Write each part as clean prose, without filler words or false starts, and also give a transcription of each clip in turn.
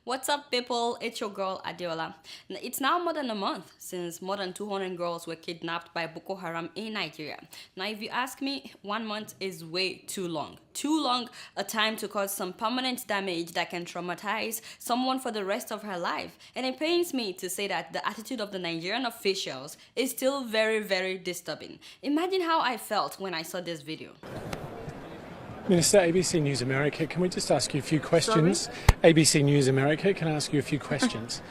What's up, people? It's your girl Adeola. It's now more than a month since more than 200 girls were kidnapped by Boko Haram in Nigeria. Now, if you ask me, 1 month is way too long. Too long a time to cause some permanent damage that can traumatize someone for the rest of her life. And it pains me to say that the attitude of the Nigerian officials is still very, very disturbing. Imagine how I felt when I saw this video. Minister, ABC News America, can we just ask you a few questions? Sorry? ABC News America, can I ask you a few questions?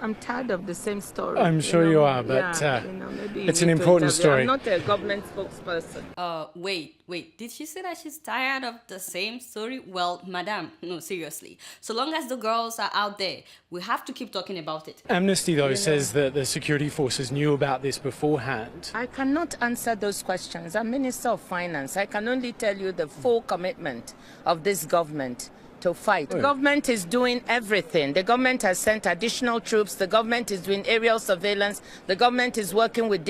I'm tired of the same story. I'm sure you are, but maybe it's an important story. I'm not a government spokesperson. Wait. Did she say that she's tired of the same story? Well, madam, no, seriously. So long as the girls are out there, we have to keep talking about it. Amnesty, though, says that the security forces knew about this beforehand. I cannot answer those questions. I'm Minister of Finance. I can only tell you the full commitment of this government to fight. The government is doing everything. The government has sent additional troops. The government is doing aerial surveillance. The government is working with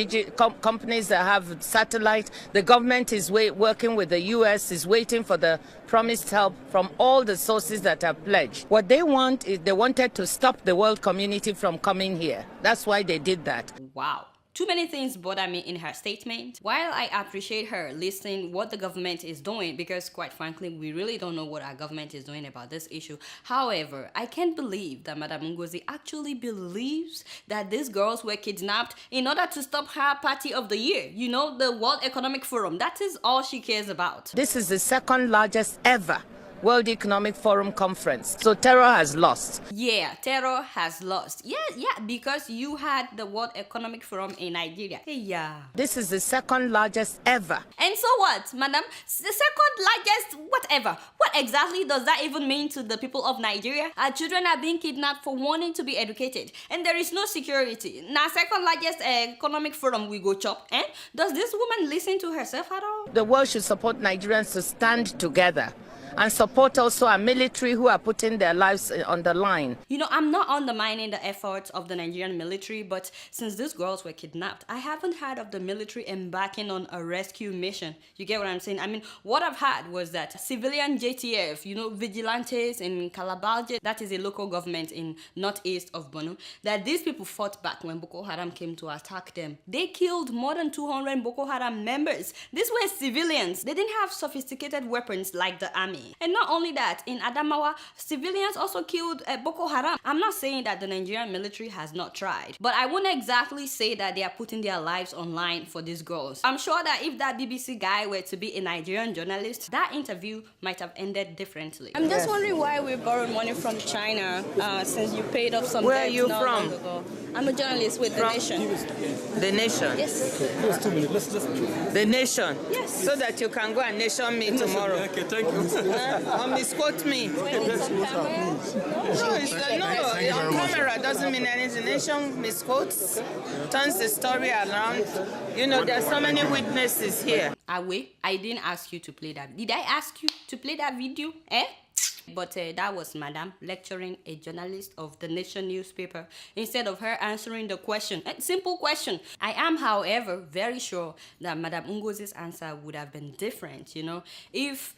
companies that have satellite. The government is working with the U.S., is waiting for the promised help from all the sources that are pledged. What they want is they wanted to stop the world community from coming here. That's why they did that. Wow. Too many things bother me in her statement. While I appreciate her listing what the government is doing, because quite frankly, we really don't know what our government is doing about this issue. However, I can't believe that Madam Ngozi actually believes that these girls were kidnapped in order to stop her party of the year. You know, the World Economic Forum. That is all she cares about. This is the second largest ever World Economic Forum conference. So terror has lost. Yeah, terror has lost. Yeah, because you had the World Economic Forum in Nigeria. Yeah. This is the second largest ever. And so what, madam? The second largest whatever. What exactly does that even mean to the people of Nigeria? Our children are being kidnapped for wanting to be educated. And there is no security. Now, second largest economic forum we go chop. Eh? Does this woman listen to herself at all? The world should support Nigerians to stand together and support also our military who are putting their lives on the line. You know, I'm not undermining the efforts of the Nigerian military, but since these girls were kidnapped, I haven't heard of the military embarking on a rescue mission. You get what I'm saying? I mean, what I've heard was that civilian JTF, you know, vigilantes in Calabalge, that is a local government in northeast of Borno, that these people fought back when Boko Haram came to attack them. They killed more than 200 Boko Haram members. These were civilians. They didn't have sophisticated weapons like the army. And not only that, in Adamawa, civilians also killed Boko Haram. I'm not saying that the Nigerian military has not tried, but I wouldn't exactly say that they are putting their lives online for these girls. I'm sure that if that BBC guy were to be a Nigerian journalist, that interview might have ended differently. I'm just wondering why we borrowed money from China since you paid off some Where are debt you not from? long ago. I'm a journalist with The Nation. The Nation? Yes. The Nation? Yes. So that you can go and nation me tomorrow. Okay, thank you. Or misquote me. Wait, it's on camera? On camera doesn't mean anything. Nation misquotes, turns the story around. You know, there are so many witnesses here. I didn't ask you to play that. Did I ask you to play that video? But that was Madam lecturing a journalist of the Nation newspaper instead of her answering the question. A simple question. I am, however, very sure that Madam Ngozi's answer would have been different, you know, if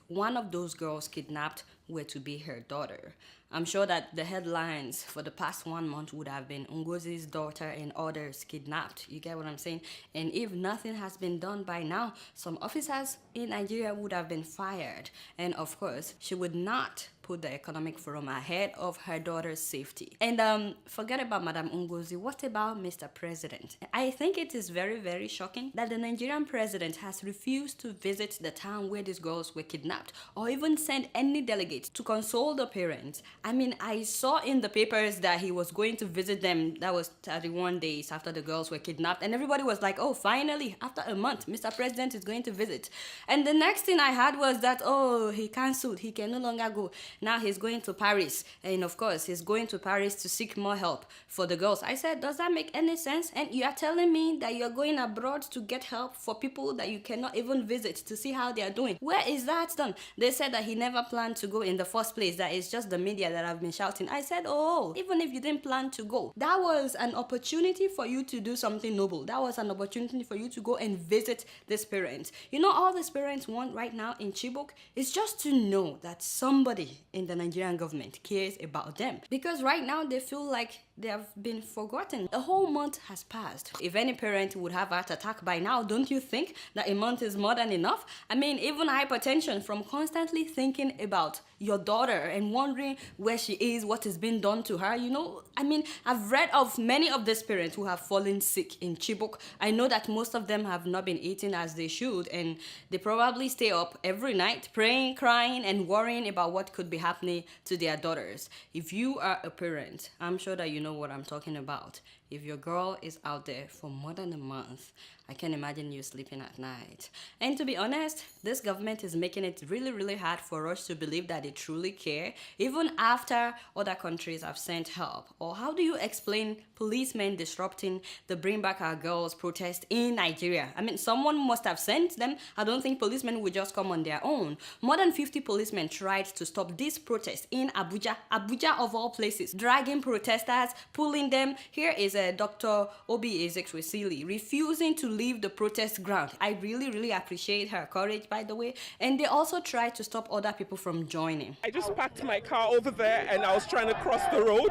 one of those girls kidnapped were to be her daughter. I'm sure that the headlines for the past 1 month would have been Ngozi's daughter and others kidnapped. You get what I'm saying? And if nothing has been done by now, some officers in Nigeria would have been fired. And of course, she would not put the economic forum ahead of her daughter's safety. And forget about Madam Ngozi. What about Mr. President? I think it is very, very shocking that the Nigerian president has refused to visit the town where these girls were kidnapped or even send any delegates to console the parents. I mean, I saw in the papers that he was going to visit them. That was 31 days after the girls were kidnapped. And everybody was like, oh, finally, after a month, Mr. President is going to visit. And the next thing I heard was that, oh, he cancelled. He can no longer go. Now he's going to Paris. And of course, he's going to Paris to seek more help for the girls. I said, does that make any sense? And you are telling me that you're going abroad to get help for people that you cannot even visit to see how they are doing. Where is that done? They said that he never planned to go in the first place that it's just the media that have been shouting. I said, oh, even if you didn't plan to go, that was an opportunity for you to do something noble. That was an opportunity for you to go and visit these parents. You know, all these parents want right now in Chibok is just to know that somebody in the Nigerian government cares about them. Because right now they feel like they have been forgotten. A whole month has passed. If any parent would have heart attack by now, don't you think that a month is more than enough? I mean, even hypertension from constantly thinking about your daughter and wondering where she is, what is being done to her. You know, I mean, I've read of many of these parents who have fallen sick in Chibok. I know that most of them have not been eating as they should, and they probably stay up every night praying, crying, and worrying about what could be happening to their daughters. If you are a parent, I'm sure that you know what I'm talking about. If your girl is out there for more than a month, I can imagine you sleeping at night. And to be honest, this government is making it really, really hard for us to believe that they truly care, even after other countries have sent help. Or how do you explain policemen disrupting the Bring Back Our Girls protest in Nigeria? I mean, someone must have sent them. I don't think policemen would just come on their own. More than 50 policemen tried to stop this protest in Abuja, Abuja of all places, dragging protesters, pulling them. Here is Dr. Obi Ezekwesili refusing to leave the protest ground. I really, really appreciate her courage, by the way. And they also tried to stop other people from joining. I just parked my car over there and I was trying to cross the road,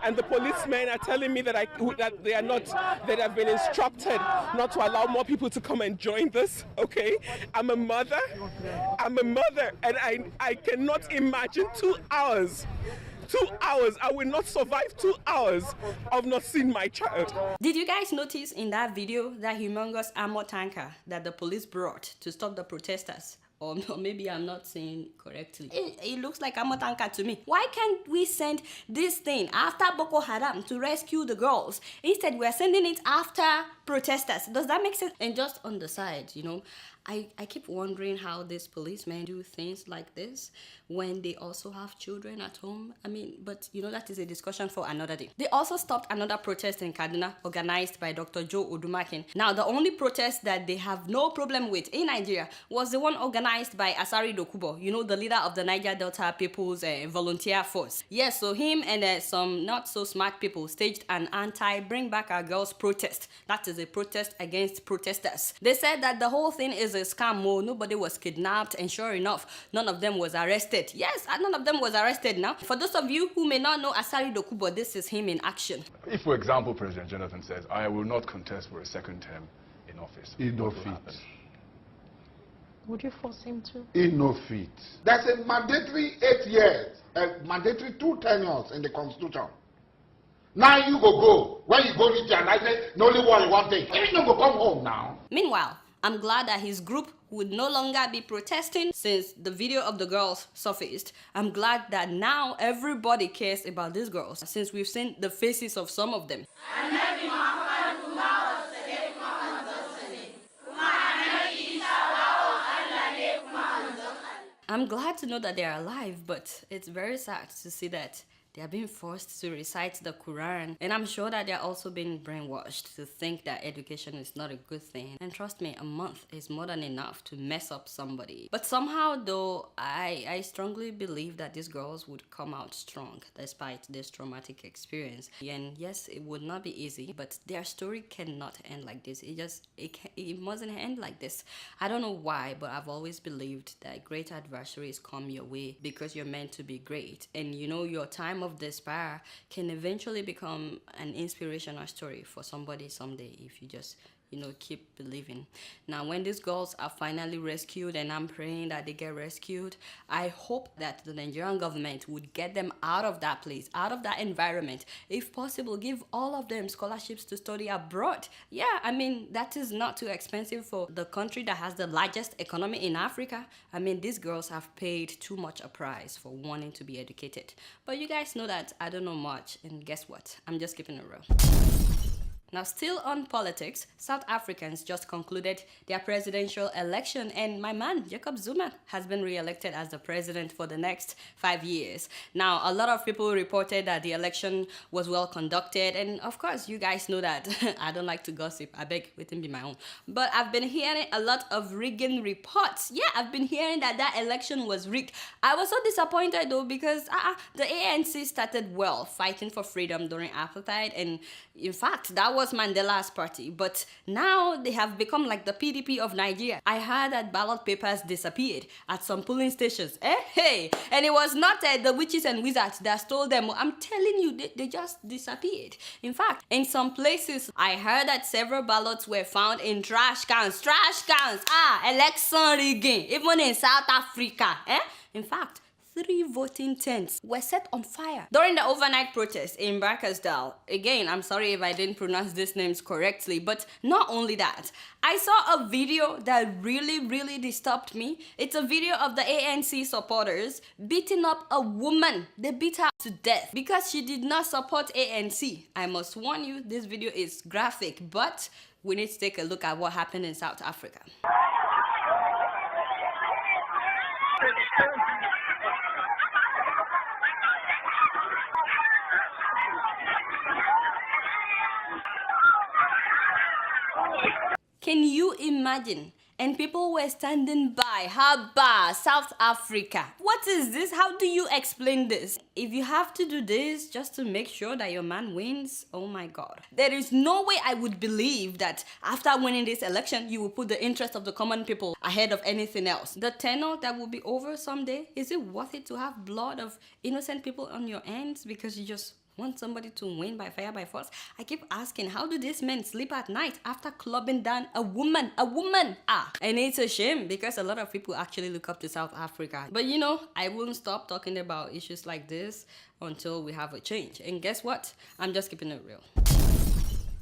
and the policemen are telling me that they have been instructed not to allow more people to come and join this. Okay, I'm a mother, and I cannot imagine 2 hours. 2 hours. I will not survive 2 hours of not seeing my child. Did you guys notice in that video that humongous armor tanker that the police brought to stop the protesters? Or maybe I'm not saying correctly. It looks like armor tanker to me. Why can't we send this thing after Boko Haram to rescue the girls? Instead, we're sending it after protesters. Does that make sense? And just on the side, you know, I keep wondering how these policemen do things like this when they also have children at home. I mean, but you know, that is a discussion for another day. They also stopped another protest in Kaduna organized by Dr. Joe Odumakin. Now, the only protest that they have no problem with in Nigeria was the one organized by Asari Dokubo, you know, the leader of the Niger Delta People's Volunteer Force. Yes, so him and some not so smart people staged an anti-Bring Back Our Girls protest. That is a protest against protesters. They said that the whole thing is a scam. Nobody was kidnapped, and sure enough, none of them was arrested. Yes, none of them was arrested now. For those of you who may not know Asari Dokubo, this is him in action. If, for example, President Jonathan says, I will not contest for a second term in office, he no fit. Would you force him to? He no fit. There's a mandatory 8 years, mandatory 2 tenures in the Constitution. Now you go. When you go reach your license, no only one thing. You don't go come home now. Meanwhile, I'm glad that his group would no longer be protesting since the video of the girls surfaced. I'm glad that now everybody cares about these girls since we've seen the faces of some of them. I'm glad to know that they are alive, but it's very sad to see that they are being forced to recite the Quran. And I'm sure that they're also being brainwashed to think that education is not a good thing. And trust me, a month is more than enough to mess up somebody. But somehow though, I strongly believe that these girls would come out strong despite this traumatic experience. And yes, it would not be easy, but their story cannot end like this. It mustn't end like this. I don't know why, but I've always believed that great adversaries come your way because you're meant to be great. And you know, your time of despair can eventually become an inspirational story for somebody someday if you just, you know, keep believing. Now, when these girls are finally rescued, and I'm praying that they get rescued, I hope that the Nigerian government would get them out of that place, out of that environment. If possible, give all of them scholarships to study abroad. Yeah, I mean, that is not too expensive for the country that has the largest economy in Africa. I mean, these girls have paid too much a price for wanting to be educated. But you guys know that I don't know much, and guess what? I'm just keeping it real. Now, still on politics, South Africans just concluded their presidential election, and my man, Jacob Zuma, has been re-elected as the president for the next 5 years. Now, a lot of people reported that the election was well conducted, and of course, you guys know that I don't like to gossip. I beg, waiting be my own. But I've been hearing a lot of rigging reports. Yeah, I've been hearing that election was rigged. I was so disappointed though, because the ANC started well, fighting for freedom during apartheid, and in fact, that was Mandela's party, but now they have become like the PDP of Nigeria. I heard that ballot papers disappeared at some polling stations. Hey, and it was not the witches and wizards that stole them. I'm telling you, they just disappeared. In fact, in some places, I heard that several ballots were found in trash cans. Election rigging, even in South Africa. In fact, 3 voting tents were set on fire during the overnight protest in Barkersdale. Again, I'm sorry if I didn't pronounce these names correctly, but not only that, I saw a video that really disturbed me. It's a video of the ANC supporters beating up a woman. They beat her to death because she did not support ANC. I must warn you, this video is graphic, but we need to take a look at what happened in South Africa. Can you imagine? And people were standing by. Haba, South Africa. What is this? How do you explain this? If you have to do this just to make sure that your man wins, oh my God. There is no way I would believe that after winning this election, you will put the interest of the common people ahead of anything else. The tenor that will be over someday, is it worth it to have blood of innocent people on your hands because you just want somebody to win by fire by force? I keep asking, how do these men sleep at night after clubbing down a woman? And it's a shame because a lot of people actually look up to South Africa. But you know, I won't stop talking about issues like this until we have a change. And guess what? I'm just keeping it real.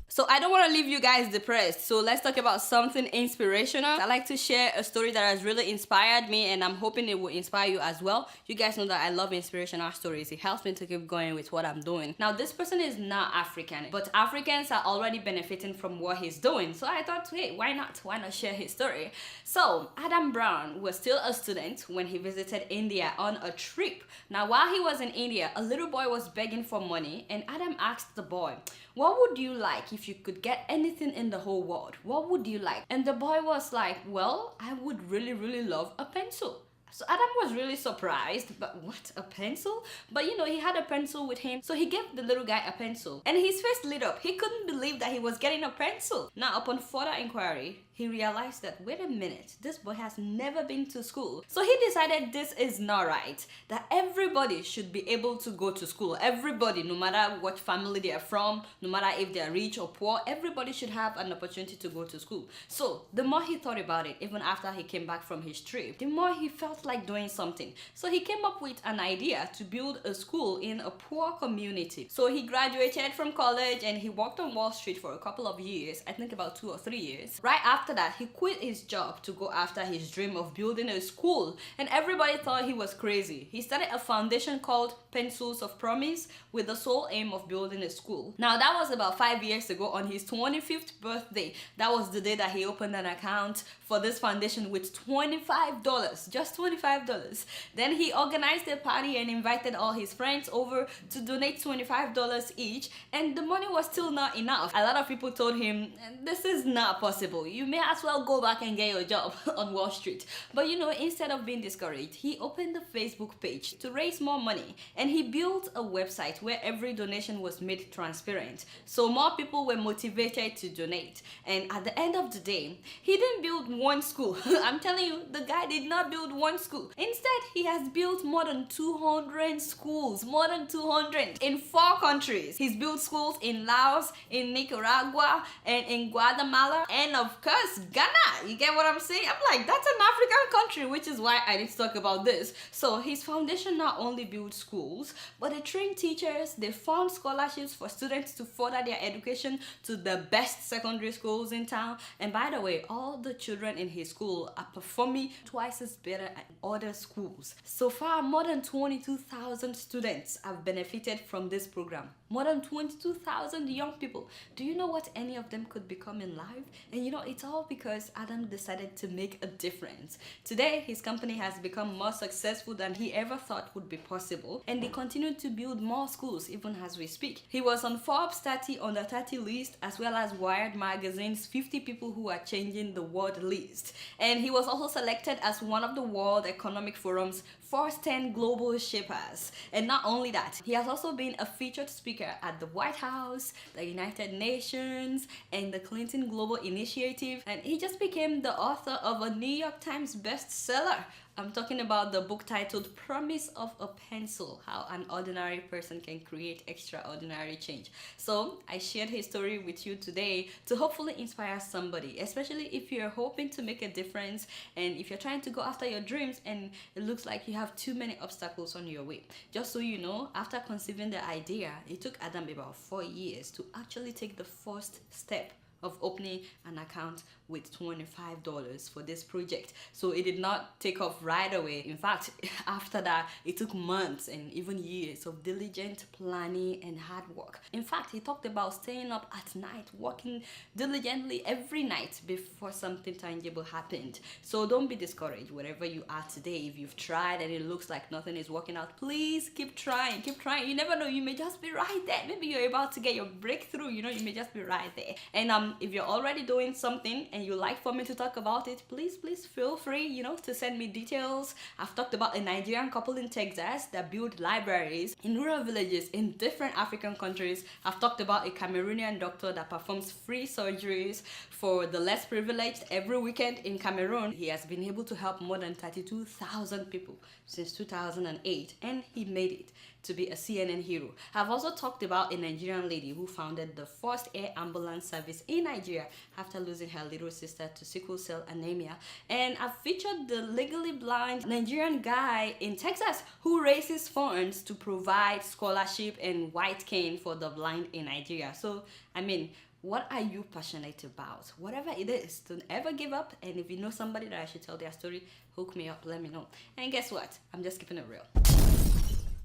So I don't want to leave you guys depressed, so let's talk about something inspirational. I like to share a story that has really inspired me, and I'm hoping it will inspire you as well. You guys know that I love inspirational stories. It helps me to keep going with what I'm doing. Now, this person is not African, but Africans are already benefiting from what he's doing. So I thought, hey, why not? Why not share his story? So Adam Brown was still a student when he visited India on a trip. Now, while he was in India, a little boy was begging for money, and Adam asked the boy, what would you like if you could get anything in the whole world? What would you like? And the boy was like, well, I would really love a pencil. So Adam was really surprised, but what, a pencil? But you know, he had a pencil with him, so he gave the little guy a pencil. And his face lit up. He couldn't believe that he was getting a pencil. Now, upon further inquiry, he realized that, wait a minute, this boy has never been to school. So he decided this is not right, that everybody should be able to go to school. Everybody, no matter what family they are from, no matter if they are rich or poor, everybody should have an opportunity to go to school. So the more he thought about it, even after he came back from his trip, the more he felt like doing something. So he came up with an idea to build a school in a poor community. So he graduated from college and he worked on Wall Street for a couple of years, I think about 2 or 3 years. Right after that, he quit his job to go after his dream of building a school, and everybody thought he was crazy. He started a foundation called Pencils of Promise with the sole aim of building a school. Now, that was about 5 years ago on his 25th birthday. That was the day that he opened an account for this foundation with $25, just $25. Then he organized a party and invited all his friends over to donate $25 each, and the money was still not enough. A lot of people told him, this is not possible. You may as well go back and get your job on Wall Street. But you know, instead of being discouraged, he opened a Facebook page to raise more money, and he built a website where every donation was made transparent, so more people were motivated to donate. And at the end of the day, he didn't build one school. I'm telling you, the guy did not build one school. Instead, he has built more than 200 schools, more than 200 in 4 countries. He's built schools in Laos, in Nicaragua, and in Guatemala, and of course Ghana. You get what I'm saying? I'm like, that's an African country, which is why I need to talk about this. So his foundation not only builds schools, but they train teachers, they fund scholarships for students to further their education to the best secondary schools in town. And by the way, all the children in his school are performing twice as better other schools. So far, more than 22,000 students have benefited from this program. More than 22,000 young people. Do you know what any of them could become in life? And you know, it's all because Adam decided to make a difference. Today, his company has become more successful than he ever thought would be possible, and they continue to build more schools even as we speak. He was on Forbes 30 under 30 list, as well as Wired Magazine's 50 people who are changing the world list. And he was also selected as one of the World Economic Forum's first 10 global shapers. And not only that, he has also been a featured speaker at the White House, the United Nations, and the Clinton Global Initiative. And he just became the author of a New York Times bestseller. I'm talking about the book titled Promise of a Pencil, How an Ordinary Person Can Create Extraordinary Change. So I shared his story with you today to hopefully inspire somebody, especially if you're hoping to make a difference and if you're trying to go after your dreams and it looks like you have too many obstacles on your way. Just so you know, after conceiving the idea, it took Adam about 4 years to actually take the first step of opening an account with $25 for this project. So it did not take off right away. In fact, after that, it took months and even years of diligent planning and hard work. In fact, he talked about staying up at night, working diligently every night before something tangible happened. So don't be discouraged wherever you are today. If you've tried and it looks like nothing is working out, please keep trying, keep trying. You never know, you may just be right there. Maybe you're about to get your breakthrough, you know, you may just be right there. And if you're already doing something and you like for me to talk about it, please feel free, you know, to send me details. I've talked about a Nigerian couple in Texas that build libraries in rural villages in different African countries. I've talked about a Cameroonian doctor that performs free surgeries for the less privileged every weekend in Cameroon. He has been able to help more than 32,000 people since 2008, and he made it to be a CNN hero. I've also talked about a Nigerian lady who founded the first air ambulance service in Nigeria after losing her little sister to sickle cell anemia. And I've featured the legally blind Nigerian guy in Texas who raises funds to provide scholarship and white cane for the blind in Nigeria. So, I mean, what are you passionate about? Whatever it is, don't ever give up. And if you know somebody that I should tell their story, hook me up, let me know. And guess what? I'm just keeping it real.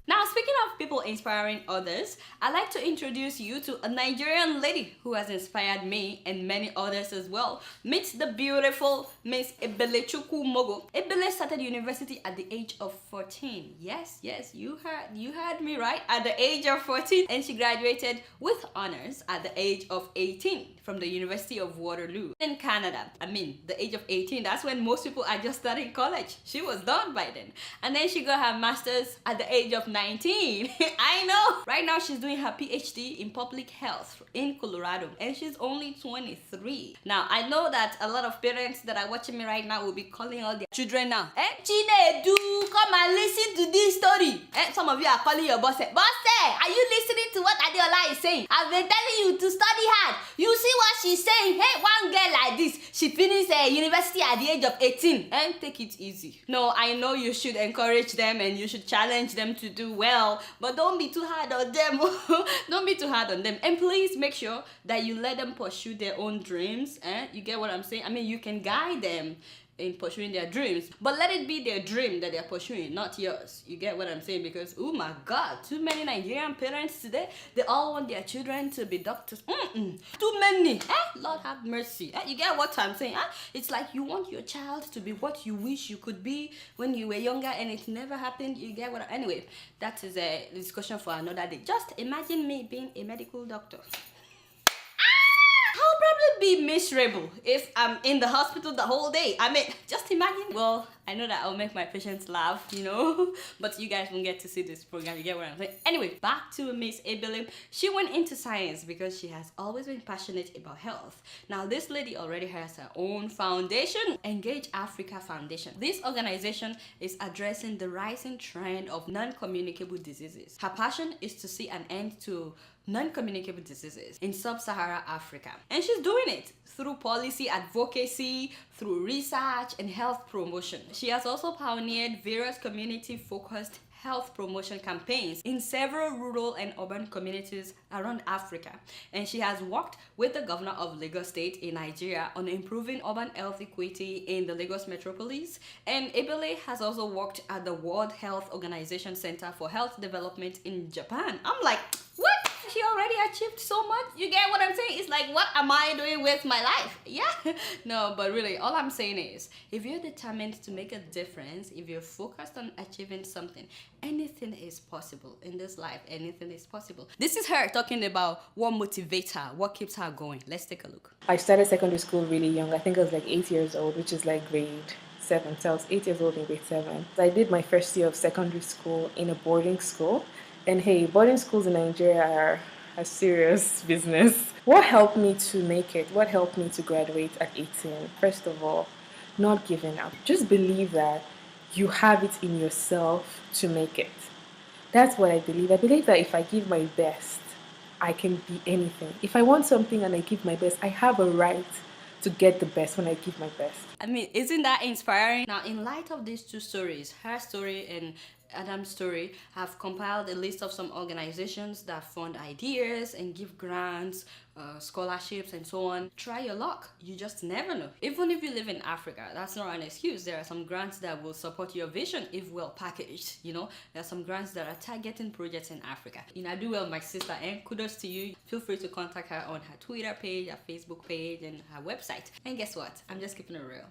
Now, speaking of people inspiring others, I'd like to introduce you to a Nigerian lady who has inspired me and many others as well. Meet the beautiful Miss Ebele Mogo. Ebele started university at the age of 14. Yes, you heard me right. At the age of 14, and she graduated with honors at the age of 18 from the University of Waterloo in Canada. I mean, the age of 18, that's when most people are just starting college. She was done by then. And then she got her master's at the age of 19. I know. Right now she's doing her PhD in public health in Colorado, and she's only 23. Now I know that a lot of parents that are watching me right now will be calling all their children now. Chinedu, come and listen to this story. Some of you are calling your boss. Boss, are you listening to what Adeola is saying? I've been telling you to study hard. You see what she's saying? Hey, one girl like this, she finished university at the age of 18. And take it easy. No, I know you should encourage them and you should challenge them to do well, but don't be too hard on them. Don't be too hard on them, and please make sure that you let them pursue their own dreams. You get what I'm saying? I mean, you can guide them in pursuing their dreams, but let it be their dream that they're pursuing, not yours. You get what I'm saying? Because oh my god, too many Nigerian parents today, they all want their children to be doctors. Too many. Lord have mercy. You get what I'm saying? It's like you want your child to be what you wish you could be when you were younger and it never happened. You get what anyway, that is a discussion for another day. Just imagine me being a medical doctor. I'll probably be miserable if I'm in the hospital the whole day. I mean, just imagine. Well, I know that I'll make my patients laugh, you know, but you guys won't get to see this program. You get what I'm saying? Anyway, back to Miss Ebele. She went into science because she has always been passionate about health. Now, this lady already has her own foundation, Engage Africa Foundation. This organization is addressing the rising trend of non-communicable diseases. Her passion is to see an end to non-communicable diseases in sub-Sahara Africa. And she's doing it through policy advocacy, through research and health promotion. She has also pioneered various community-focused health promotion campaigns in several rural and urban communities around Africa. And she has worked with the governor of Lagos State in Nigeria on improving urban health equity in the Lagos metropolis. And Ebele has also worked at the World Health Organization Center for Health Development in Japan. I'm like, what? She already achieved so much. You get what I'm saying? It's like, what am I doing with my life? Yeah. No, but really, all I'm saying is, if you're determined to make a difference, if you're focused on achieving something, anything is possible in this life. Anything is possible. This is her talking about what motivates her, what keeps her going. Let's take a look. I started secondary school really young. I think I was like 8 years old, which is like grade 7. So I was 8 years old in grade 7. I did my first year of secondary school in a boarding school. And hey, boarding schools in Nigeria are a serious business. What helped me to make it? What helped me to graduate at 18? First of all, not giving up. Just believe that you have it in yourself to make it. That's what I believe. I believe that if I give my best, I can be anything. If I want something and I give my best, I have a right to get the best when I give my best. I mean, isn't that inspiring? Now, in light of these two stories, her story and Adam's story, have compiled a list of some organizations that fund ideas and give grants, scholarships and so on. Try your luck. You just never know. Even if you live in Africa, that's not an excuse. There are some grants that will support your vision if well packaged. You know, there are some grants that are targeting projects in Africa. You know, I do well, my sister, and kudos to you. Feel free to contact her on her Twitter page, her Facebook page, and her website. And guess what? I'm just keeping it real.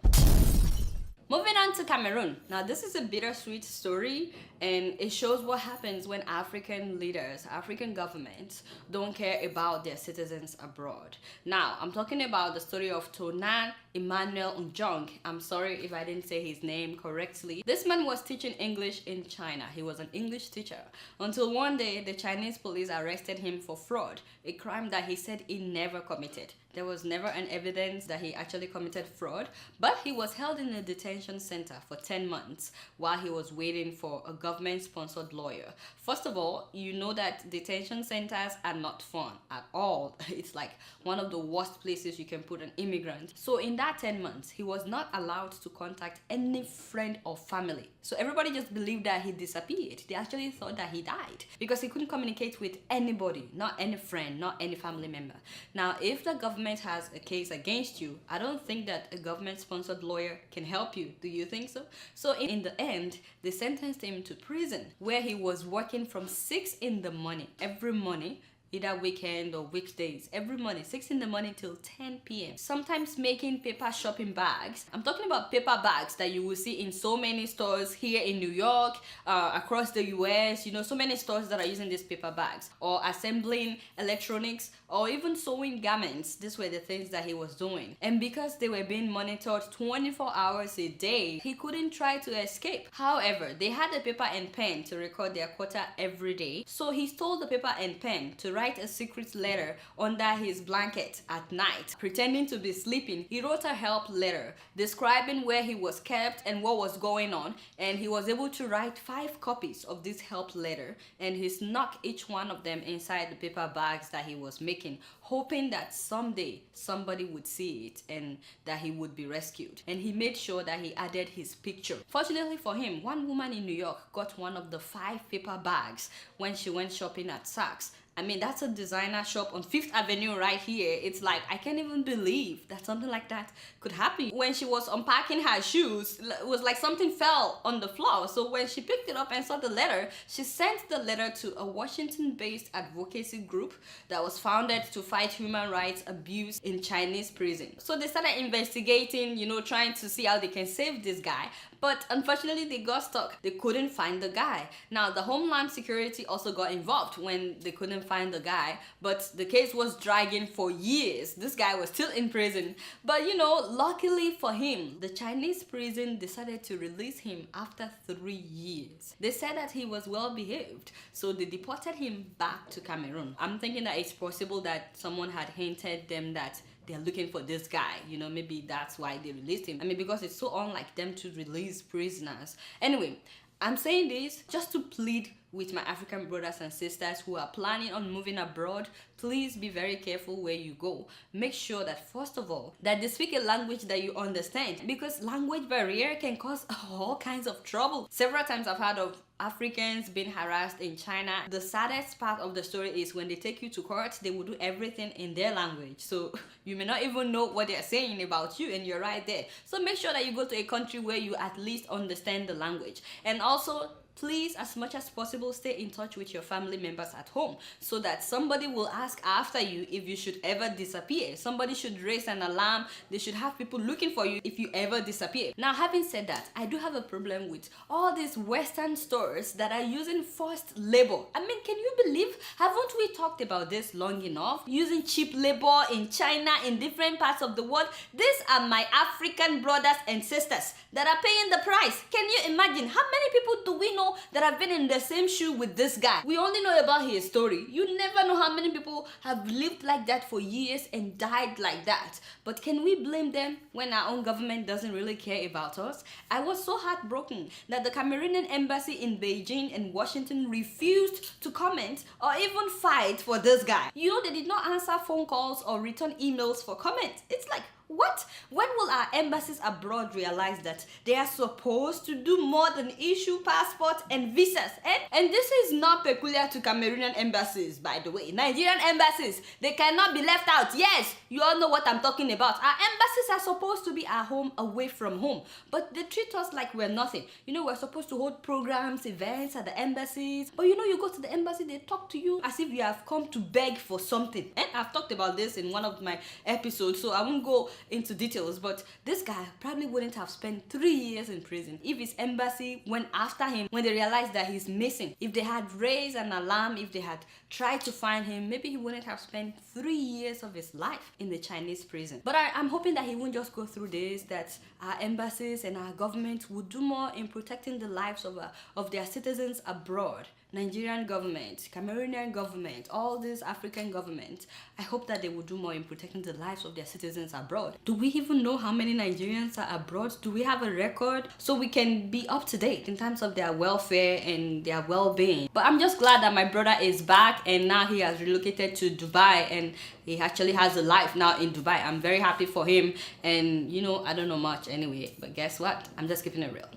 Moving on to Cameroon. Now, this is a bittersweet story, and it shows what happens when African leaders, African governments, don't care about their citizens abroad. Now, I'm talking about the story of Tonan Emmanuel Njong. I'm sorry if I didn't say his name correctly. This man was teaching English in China. He was an English teacher. Until one day, the Chinese police arrested him for fraud, a crime that he said he never committed. There was never an evidence that he actually committed fraud, but he was held in a detention center for 10 months while he was waiting for a government-sponsored lawyer. First of all, you know that detention centers are not fun at all. It's like one of the worst places you can put an immigrant. So in that 10 months, he was not allowed to contact any friend or family. So everybody just believed that he disappeared. They actually thought that he died because he couldn't communicate with anybody, not any friend, not any family member. Now, if the government has a case against you, I don't think that a government-sponsored lawyer can help you. Do you think so? So in the end, they sentenced him to prison where he was working from 6 in the morning every morning, either weekend or weekdays, every morning, 6 in the morning till 10 p.m. Sometimes making paper shopping bags. I'm talking about paper bags that you will see in so many stores here in New York, across the US, you know, so many stores that are using these paper bags, or assembling electronics, or even sewing garments. These were the things that he was doing. And because they were being monitored 24 hours a day, he couldn't try to escape. However, they had a paper and pen to record their quota every day. So he stole the paper and pen to write a secret letter under his blanket at night. Pretending to be sleeping, he wrote a help letter describing where he was kept and what was going on, and he was able to write 5 copies of this help letter, and he snuck each one of them inside the paper bags that he was making, hoping that someday somebody would see it and that he would be rescued. And he made sure that he added his picture. Fortunately for him, one woman in New York got one of the 5 paper bags when she went shopping at Saks. I mean, that's a designer shop on 5th Avenue right here. It's like, I can't even believe that something like that could happen. When she was unpacking her shoes, it was like something fell on the floor. So when she picked it up and saw the letter, she sent the letter to a Washington-based advocacy group that was founded to fight human rights abuse in Chinese prison. So they started investigating, you know, trying to see how they can save this guy. But unfortunately, they got stuck. They couldn't find the guy. Now, the Homeland Security also got involved when they couldn't find the guy. But the case was dragging for years. This guy was still in prison. But, you know, luckily for him, the Chinese prison decided to release him after 3 years. They said that he was well behaved. So they deported him back to Cameroon. I'm thinking that it's possible that someone had hinted them that they're looking for this guy, you know, maybe that's why they released him. I mean, because it's so unlike them to release prisoners. Anyway, I'm saying this just to plead with my African brothers and sisters who are planning on moving abroad, please be very careful where you go. Make sure that first of all, that they speak a language that you understand, because language barrier can cause all kinds of trouble. Several times I've heard of Africans being harassed in China. The saddest part of the story is when they take you to court, they will do everything in their language. So you may not even know what they're saying about you, and you're right there. So make sure that you go to a country where you at least understand the language. And also, please, as much as possible, stay in touch with your family members at home so that somebody will ask after you if you should ever disappear. Somebody should raise an alarm. They should have people looking for you if you ever disappear. Now, having said that, I do have a problem with all these Western stores that are using forced labor. I mean, can you believe? Haven't we talked about this long enough? Using cheap labor in China, in different parts of the world. These are my African brothers and sisters that are paying the price. Can you imagine? How many people do we know that have been in the same shoe with this guy? We only know about his story. You never know how many people have lived like that for years and died like that. But can we blame them when our own government doesn't really care about us? I was so heartbroken that the Cameroonian embassy in Beijing and Washington refused to comment or even fight for this guy. You know, they did not answer phone calls or return emails for comments. It's like, what? When will our embassies abroad realize that they are supposed to do more than issue passports and visas? And this is not peculiar to Cameroonian embassies, by the way. Nigerian embassies, they cannot be left out. Yes, you all know what I'm talking about. Our embassies are supposed to be our home away from home, but they treat us like we're nothing. You know, we're supposed to hold programs, events at the embassies, but you know, you go to the embassy, they talk to you as if you have come to beg for something. And I've talked about this in one of my episodes, so I won't go into details, but this guy probably wouldn't have spent 3 years in prison if his embassy went after him when they realized that he's missing. If they had raised an alarm, if they had tried to find him, maybe he wouldn't have spent 3 years of his life in the Chinese prison. But I'm hoping that he won't just go through this, that our embassies and our government would do more in protecting the lives of their citizens abroad. Nigerian government, Cameroonian government, all these African governments, I hope that they will do more in protecting the lives of their citizens abroad. Do we even know how many Nigerians are abroad? Do we have a record so we can be up to date in terms of their welfare and their well-being? But I'm just glad that my brother is back and now he has relocated to Dubai and he actually has a life now in Dubai. I'm very happy for him, and you know, I don't know much anyway, but guess what? I'm just keeping it real.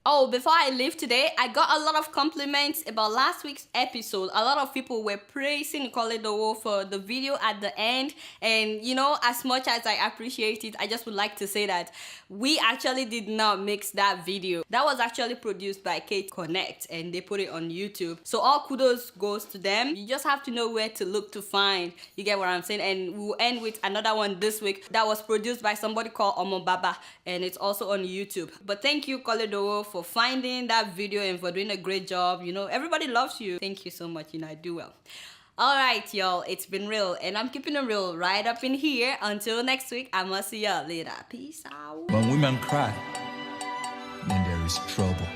Oh, before I leave today, I got a lot of compliments about last week's episode. A lot of people were praising Koledowo for the video at the end. And, you know, as much as I appreciate it, I just would like to say that we actually did not mix that video. That was actually produced by Kate Connect and they put it on YouTube. So all kudos goes to them. You just have to know where to look to find. You get what I'm saying? And we'll end with another one this week that was produced by somebody called Omo Baba and it's also on YouTube. But thank you, Koledowo, for finding that video and for doing a great job. You know, everybody loves you. Thank you so much. You know, I do well. All right, y'all, it's been real and I'm keeping it real right up in here. Until next week, I must see y'all later. Peace out. When women cry, then there is trouble.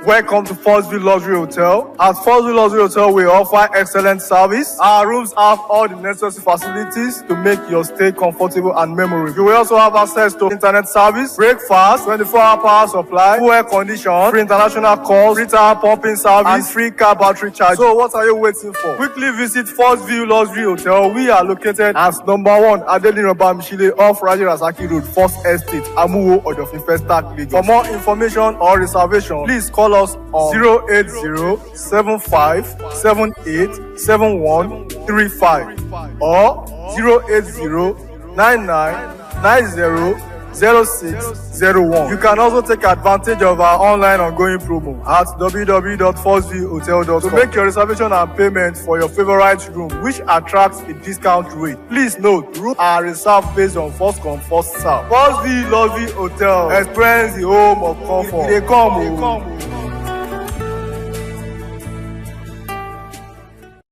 Welcome to First View Luxury Hotel. At First View Luxury Hotel, we offer excellent service. Our rooms have all the necessary facilities to make your stay comfortable and memorable. You will also have access to internet service, breakfast, 24-hour power supply, full air condition, free international calls, free tire pumping service, and free car battery charge. So what are you waiting for? Quickly visit First View Luxury Hotel. We are located at number 1 Adeola off Raji Rasaki Road, First Estate, Amuwo, Odofin Festac, Lagos. For more information or reservation, please call us on 080-7578-7135 or 080-9990-0601. You can also take advantage of our online ongoing promo at www.firstviewhotel.com to make your reservation and payment for your favorite room, which attracts a discount rate. Please note, rooms are reserved based on first come, first serve. First View Luxury Hotel. Experience the home of comfort. They come.